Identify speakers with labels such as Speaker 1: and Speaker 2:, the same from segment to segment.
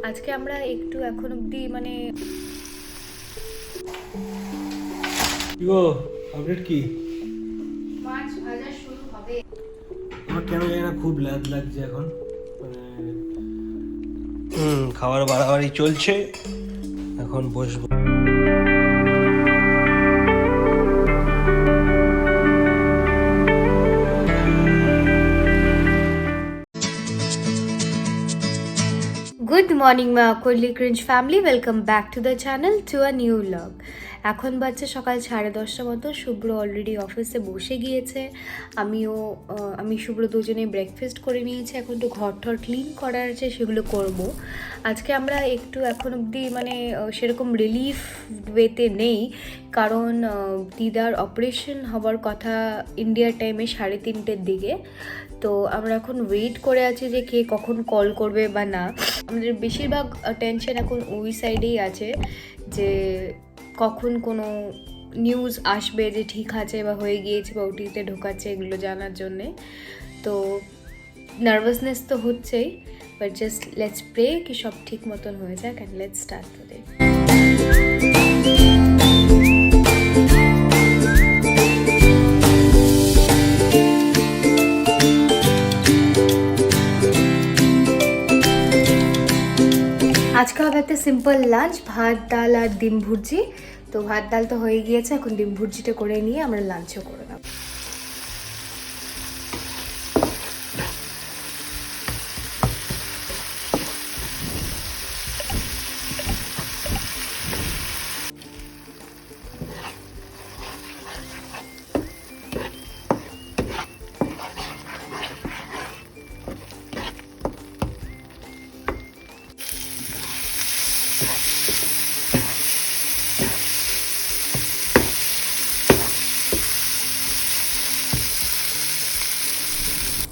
Speaker 1: আজকে আমরা একটু এখন অবধি মানে
Speaker 2: গো আপডেট কি?
Speaker 1: মাছ ভাজা শুরু হবে।
Speaker 2: আমার কেন জানি না খুব লাগ লাগছে এখন, মানে খাবার বাড়াবাড়ি চলছে, এখন বসবো।
Speaker 1: গুড মর্নিং মা Kohli cringe family, welcome back to the channel to a new blog. এখন বাজছে সকাল 10:30 মতো। শুভ্র অলরেডি অফিসে বসে গিয়েছে, আমি শুভ্র দুজনে ব্রেকফাস্ট করে নিয়েছি। এখন একটু ঘর টর ক্লিন করার আছে, সেগুলো করব। আজকে আমরা একটু এখন অবধি মানে সেরকম রিলিফ ওয়েতে নেই, কারণ দিদার অপারেশন হওয়ার কথা ইন্ডিয়ার টাইমে 3:30-র দিকে। তো আমরা এখন ওয়েট করে আছি যে কে কখন কল করবে বা না। আমাদের বেশিরভাগ টেনশন এখন ওই সাইডেই আছে যে কখন কোনো নিউজ আসবে যে ঠিক আছে বা হয়ে গিয়েছে বা ওটিতে ঢোকাচ্ছে, এগুলো জানার জন্যে। তো নার্ভাসনেস তো হচ্ছেই, বাট জাস্ট লেটস প্রে কি সব ঠিক মতন হয়ে যাক অ্যান্ড লেটস স্টার্ট টুডে। আজকে হবে একটা সিম্পল লাঞ্চ, ভাত ডাল আর ডিম ভুর্জি। তো ভাত ডাল তো হয়ে গিয়েছে, এখন ডিম ভুর্জিটা করে নিয়ে আমরা লাঞ্চও করে নেব।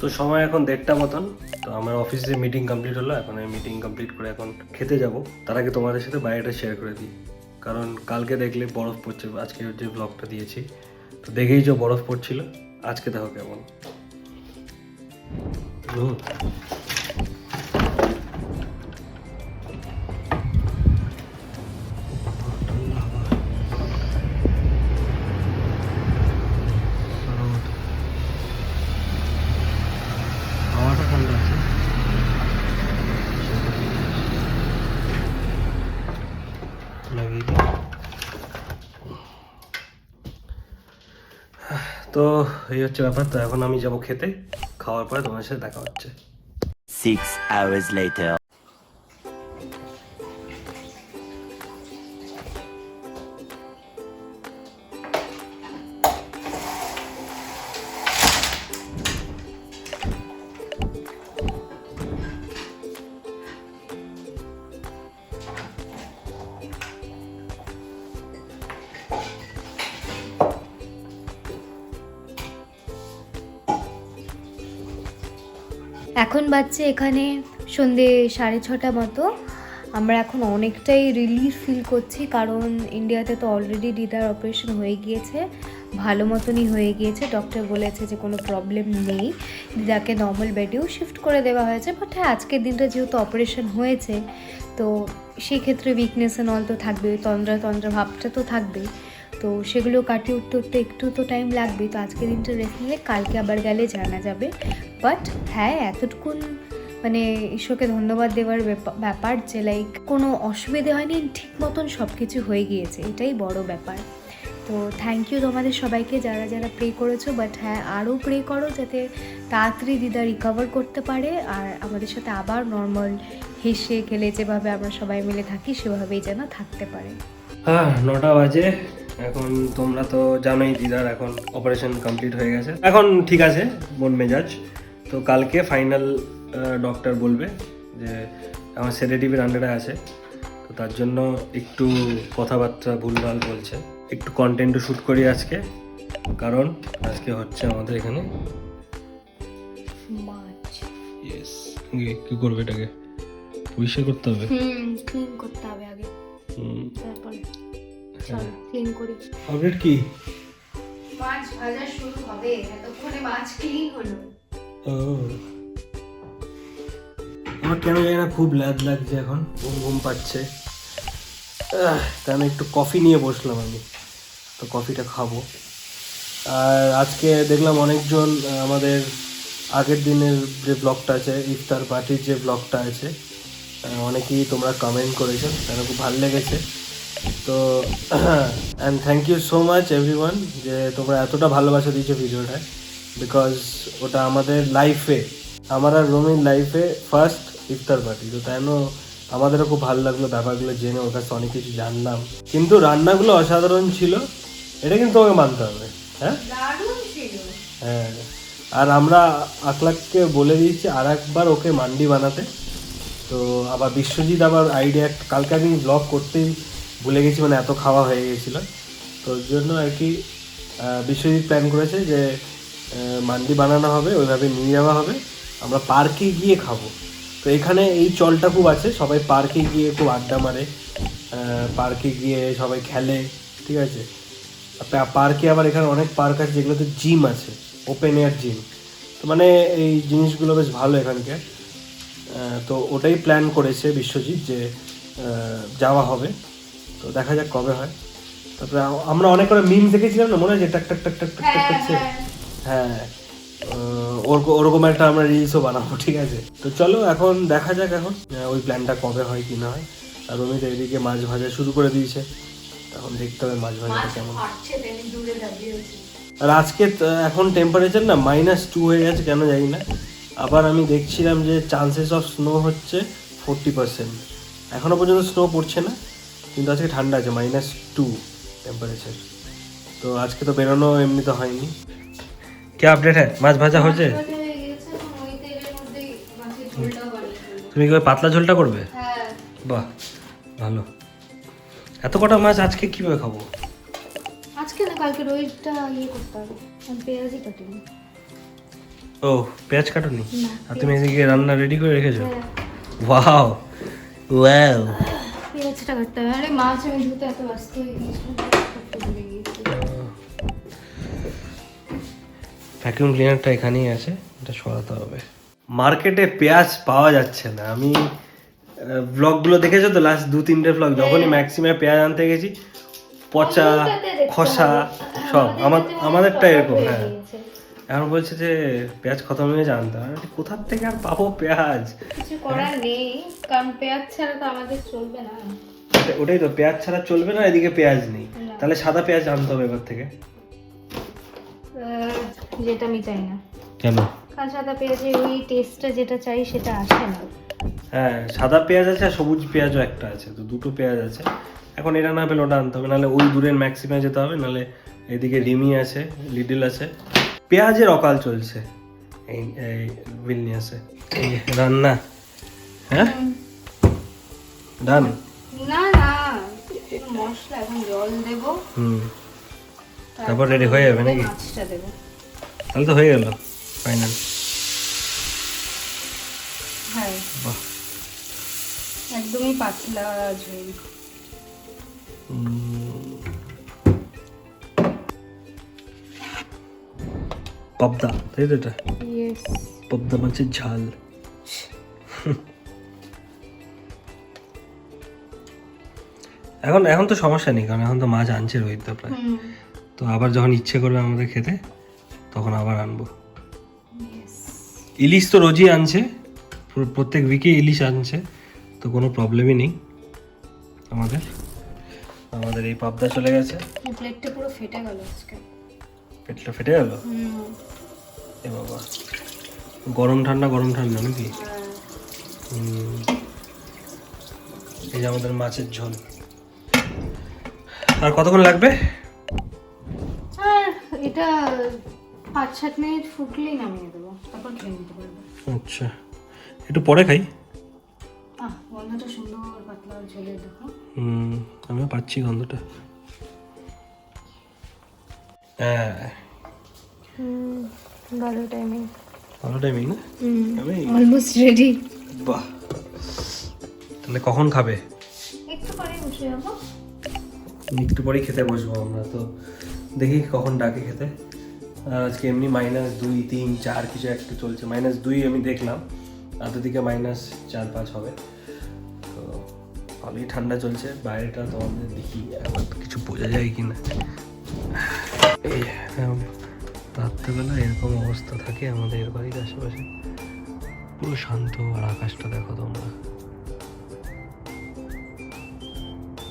Speaker 2: তো সময় এখন 1:30 মতন। তো আমার অফিসে মিটিং কমপ্লিট হলো, এখন আমি মিটিং কমপ্লিট করে এখন খেতে যাব। তার আগে তোমাদের সাথে বাইরেটা শেয়ার করে দিই, কারণ কালকে দেখলে বরফ পড়ছে। আজকে যে ব্লগটা দিয়েছি তো দেখেই যে বরফ পড়ছিল, আজকে দেখো কেমন। হাওয়াটা ঠান্ডা আছে। তো এই হচ্ছে ব্যাপার। তো এখন আমি যাব খেতে, খাওয়ার পরে তোমার সাথে দেখা হচ্ছে।
Speaker 3: 6 hours later.
Speaker 1: এখন বাজছে এখানে সন্ধে 6:30 মতো। আমরা এখন অনেকটাই রিলিফ ফিল করছি, কারণ ইন্ডিয়াতে তো অলরেডি দিদার অপারেশন হয়ে গিয়েছে, ভালো মতনই হয়ে গিয়েছে। ডক্টর বলেছে যে কোনো প্রবলেম নেই, দিদাকে নর্মাল বেডেও শিফট করে দেওয়া হয়েছে। বাট হ্যাঁ, আজকের দিনটা যেহেতু অপারেশন হয়েছে, তো সেই ক্ষেত্রে উইকনেস অ্যান্ড অল তো থাকবেই, তন্দ্রা ভাবটা তো থাকবেই। তো সেগুলো কাটিয়ে উঠতে উঠতে একটু তো টাইম লাগবেই। তো আজকের দিনটা রেস্ট নিলে কালকে আবার গেলে জানা যাবে। বাট হ্যাঁ, এতটুকুন মানে ঈশ্বরকে ধন্যবাদ দেওয়ার ব্যাপার যে লাইক কোনো অসুবিধে হয়নি, ঠিক মতন সব কিছু হয়ে গিয়েছে, এটাই বড় ব্যাপার। তো থ্যাংক ইউ তোমাদের সবাইকে যারা যারা প্রে করেছো। বাট হ্যাঁ, আরও প্রে করো যাতে তাড়াতাড়ি দিদা রিকভার করতে পারে আর আমাদের সাথে আবার নর্মাল হেসে খেলে যেভাবে আমরা সবাই মিলে থাকি সেভাবেই যেন থাকতে পারে।
Speaker 2: হ্যাঁ, 9টা বাজে এখন। তোমরা তো জানোই দিদার এখন অপারেশন কমপ্লিট হয়ে গেছে, এখন ঠিক আছে মন মেজাজ। তো কালকে ফাইনাল ডক্টর বলবে যে আমার সেডেটিভের আন্ডারে আছে। তো তার জন্য একটু কথাবার্তা ভুলভাল বলছে, একটু কন্টেন্টও শ্যুট করি আজকে, কারণ আজকে হচ্ছে আমাদের এখানে
Speaker 1: মাছ।
Speaker 2: ইয়েস। কি করবে এটাকে? পরিষ্কার করতে হবে,
Speaker 1: ক্লিন করতে হবে আগে, তারপরে চলো ক্লিন করি।
Speaker 2: আপডেট কি?
Speaker 1: মাছ ভাজা শুরু হবে, এতক্ষণে মাছ ক্লিন হলো।
Speaker 2: ও আমার কেন জানি না খুব ল্যাদ লাগছে এখন, ঘুম ঘুম পাচ্ছে। তাই আমি একটু কফি নিয়ে বসলাম আমি, তো কফিটা খাবো। আর আজকে দেখলাম অনেকজন আমাদের আগের দিনের যে ব্লগটা আছে, ইফতার পার্টির যে ব্লগটা আছে, অনেকেই তোমরা কমেন্ট করেছো, তারা খুব ভালো লেগেছে। তো and thank you so much everyone যে তোমরা এতটা ভালোবাসা দিয়েছো ভিডিওটায়, বিকজ ওটা আমাদের লাইফে, আমার আর রোমির লাইফে ফার্স্ট ইফতার পার্টি। তো তাই আমাদেরও খুব ভালো লাগলো ব্যাপারগুলো জেনে, ওর কাছে অনেক কিছু জানলাম। কিন্তু রান্নাগুলো অসাধারণ ছিল, এটা কিন্তু তোমাকে মানতে হবে। হ্যাঁ হ্যাঁ, আর আমরা আকলাককে বলে দিয়েছি আর একবার ওকে মান্ডি বানাতে। তো আবার বিশ্বজিৎ আবার আইডিয়া, কালকে আমি ব্লগ করতেই ভুলে গেছি, মানে এত খাওয়া হয়ে গেছিলো। তো ওর জন্য আর কি বিশ্বজিৎ প্ল্যান করেছে যে মান্ডি বানানো হবে, ওইভাবে নিয়ে যাওয়া হবে, আমরা পার্কে গিয়ে খাবো। তো এখানে এই চলটা খুব আছে, সবাই পার্কে গিয়ে খুব আড্ডা মারে, পার্কে গিয়ে সবাই খেলে, ঠিক আছে। পার্কে আবার এখানে অনেক পার্ক আছে যেগুলোতে জিম আছে, ওপেন এয়ার জিম। তো মানে এই জিনিসগুলো বেশ ভালো এখানকার। তো ওটাই প্ল্যান করেছে বিশ্বজিৎ যে যাওয়া হবে। তো দেখা যাক কবে হয়। তারপরে আমরা অনেক করে মিম দেখেছিলাম না, মনে হয় যে টাক টাক টাক টাক টাক টাক করছে। হ্যাঁ, ওরকম একটা আমরা রিলসও বানাবো, ঠিক আছে। তো চলো এখন দেখা যাক এখন ওই প্ল্যানটা কবে হয় কি না হয়। আর রমিত এদিকে মাছ ভাজা শুরু করে দিয়েছে, এখন দেখতে হবে মাছ ভাজাটা কেমন। আর আজকে এখন টেম্পারেচার না -2 হয়ে গেছে, কেন জানি না। আবার আমি দেখছিলাম যে চান্সেস অফ স্নো হচ্ছে 40%। এখনো পর্যন্ত স্নো পড়ছে না, কিন্তু আজকে ঠান্ডা আছে, -2 টেম্পারেচার। তো আজকে তো বেরোনো এমনি তো হয়নি। কি আপডেট হ্যাঁ, মাছ ভাজা হয়েছে? তুমি কি পাতলা ঝোলটা করবে? বাহ ভালো। এত কটা মাছ আজকে কিভাবে খাবো?
Speaker 1: আজকে না, কালকে রোজটা করতে হবে। আমি পেঁয়াজই কাটিনি।
Speaker 2: ও, পেঁয়াজ কাটোনি? আর তুমি এদিকে রান্না রেডি করে রেখেছো? ওয়াও ওয়াও,
Speaker 1: পেঁয়াজটা কাটতে হবে। আরে মাছ আমি ধুতে এত ব্যস্ত হয়ে গিয়েছিলাম, ভুলে গিয়েছি।
Speaker 2: ভ্যাকুয়াম ক্লিনারটা এখানেই আছে, এটা সরাতে হবে। মার্কেটে পেঁয়াজ পাওয়া যাচ্ছে না। আমি ব্লগগুলো দেখেছো তো, লাস্ট 2-3টে ব্লগ, যখনই ম্যাক্সিমাম পেঁয়াজ আনতে গেছি, পচা খসা সব। আমাদেরটা এরকম। হ্যাঁ, এখন বলছে যে পেঁয়াজ খতম হয়ে জানতে হবে, কোথার থেকে আর পাবো পেঁয়াজ?
Speaker 1: কিছু করার নেই, কারণ পেঁয়াজ ছাড়া তো আমাদের চলবে না।
Speaker 2: ওটাই তো, পেঁয়াজ ছাড়া চলবে না, এদিকে পেঁয়াজ নেই, তাহলে সাদা পেঁয়াজ আনতে হবে এবার থেকে।
Speaker 1: যেটা আমি চাই না।
Speaker 2: কেন?
Speaker 1: কারণ সাদা পেঁয়াজের ওই টেস্টটা যেটা চাই সেটা আসে না।
Speaker 2: হ্যাঁ, সাদা পেঁয়াজ আছে আর সবুজ পেঁয়াজও একটা আছে, তো দুটো পেঁয়াজ আছে। এখন এটা না পেলে ওটা আনতে হবে, নাহলে ওই দূরের ম্যাক্সিমাম যেতে হবে, নাহলে এদিকে রিমি আছে, লিডল আছে। পেঁয়াজের অকাল চলছে এই ভিলনিয়াসে। এই রান্না হ্যাঁ ডান।
Speaker 1: না না, মশলা এখন জল দেব,
Speaker 2: তারপর রেডি হয়ে যাবে নাকি?
Speaker 1: মাছটা দেব,
Speaker 2: তাহলে তো হয়ে গেল ফাইনাল।
Speaker 1: হ্যাঁ
Speaker 2: বাহ,
Speaker 1: একদমই পাতলা ঝোল।
Speaker 2: পাবদা, তাই তো? এটা
Speaker 1: ইয়েস,
Speaker 2: পাবদা মাছের ঝাল। এখন তো সমস্যা নেই, কারণ এখন তো মাছ আনছে রোহিতদা প্রায়। তো আবার যখন ইচ্ছে করবে আমাদের খেতে, তখন আবার আনবো। ইলিশ তো রোজই আনছে, প্রত্যেক উইকে ইলিশ আনছে, তো কোনো প্রবলেমই নেই আমাদের এই পাবদা চলে গেছে।
Speaker 1: প্লেটটা পুরো ফেটে গেল আজকে।
Speaker 2: পেটটা ফেটে গেল? এ বাবা, গরম ঠান্ডা নাকি? এই যে আমাদের মাছের ঝোল। আর কতক্ষণ লাগবে?
Speaker 1: আর এটা 5-7 মিনিট ফুটলেই নামিয়ে দেবো, তারপর খেয়ে নিতে পারবো।
Speaker 2: আচ্ছা, একটু পরে খাই।
Speaker 1: গন্ধটা সুন্দর পাতলা ঝোলে, দেখো।
Speaker 2: আমিও পাচ্ছি গন্ধটা। হ্যাঁ,
Speaker 1: ভালো টাইমিং
Speaker 2: না? আমি
Speaker 1: অলমোস্ট রেডি।
Speaker 2: বাহ, তাহলে কখন খাবে?
Speaker 1: একটু পরে বসে যাবো।
Speaker 2: একটু পরেই খেতে বসবো আমরা, তো দেখি কখন ডাকে খেতে। আর আজকে এমনি -2, 3, 4 কিছু একটা চলছে। -2 আমি দেখলাম, রাতের দিকে -4-5 হবে। তো ভালোই ঠান্ডা চলছে। বাইরেটা তোমাদের দেখি একবার কিছু বোঝা যায় কি না। এই রাত্রেবেলা এরকম অবস্থা থাকে আমাদের বাড়ির আশেপাশে, পুরো শান্ত। আর আকাশটা দেখো তোমরা,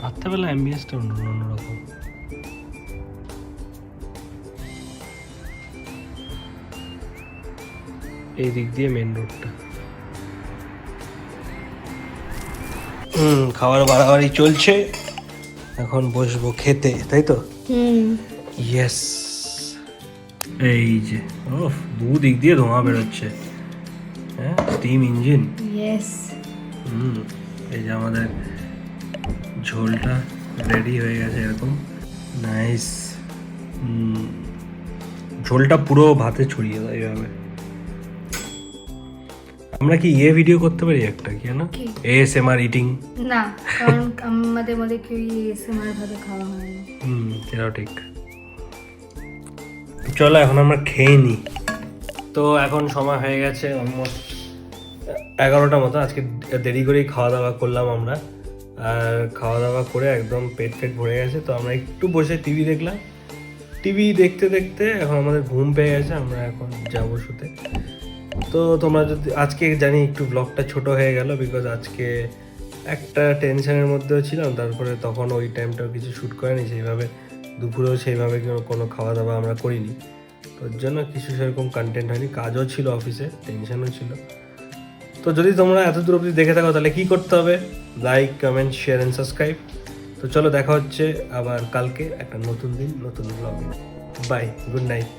Speaker 2: রাত্রেবেলা অ্যাম্বিয়েন্সটা অন্যরকম। এই দিক দিয়ে মেন রোডটা। খাবার বাড়াবাড়ি চলছে, এখন বসবো খেতে, তাই তো? ইয়েস। এই যে দিক দিয়ে ধোঁয়া বেরোচ্ছে, হ্যাঁ, স্টিম ইঞ্জিন।
Speaker 1: ইয়েস।
Speaker 2: এই যে আমাদের ঝোলটা রেডি হয়ে গেছে, এরকম নাইস। ঝোলটা পুরো ভাতে ছড়িয়ে দেয় এইভাবে। আমরা কি ভিডিও করতে পারি একটা, কি না, ASMR ইটিং?
Speaker 1: না, কারণ আমাদের মধ্যে কেউ ASMR ভাবে খাওয়া হয় না।
Speaker 2: এটাও ঠিক। চলো এখন আমরা খেয়ে নিই। তো এখন সময় হয়ে গেছে অলমোস্ট 11টা মতো। আজকে দেরি করেই খাওয়া দাওয়া করলাম আমরা, আর খাওয়া দাওয়া করে একদম পেট ভরে গেছে। তো আমরা একটু বসে টিভি দেখলাম। টিভি দেখতে দেখতে এখন আমাদের ঘুম পেয়ে গেছে, আমরা এখন যাবো শুতে। তো তোমরা যদি, আজকে জানি একটু ব্লগটা ছোট হয়ে গেল, বিকজ আজকে একটা টেনশনের মধ্যেও ছিলাম। তারপরে তখন ওই টাইমটাও কিছু শ্যুট করেনি সেইভাবে, দুপুরেও সেইভাবে কোনো খাওয়া দাওয়া আমরা করিনি। তোর জন্য কিছু সেরকম কন্টেন্ট হয়নি, কাজও ছিল অফিসে, টেনশনও ছিল। তো যদি তোমরা এত দূর অবধি দেখে থাকো তাহলে কী করতে হবে? Like, comment, share and subscribe. তো চলো দেখা হচ্ছে আবার কালকে একটা নতুন দিন, নতুন ব্লগে। Bye, good night.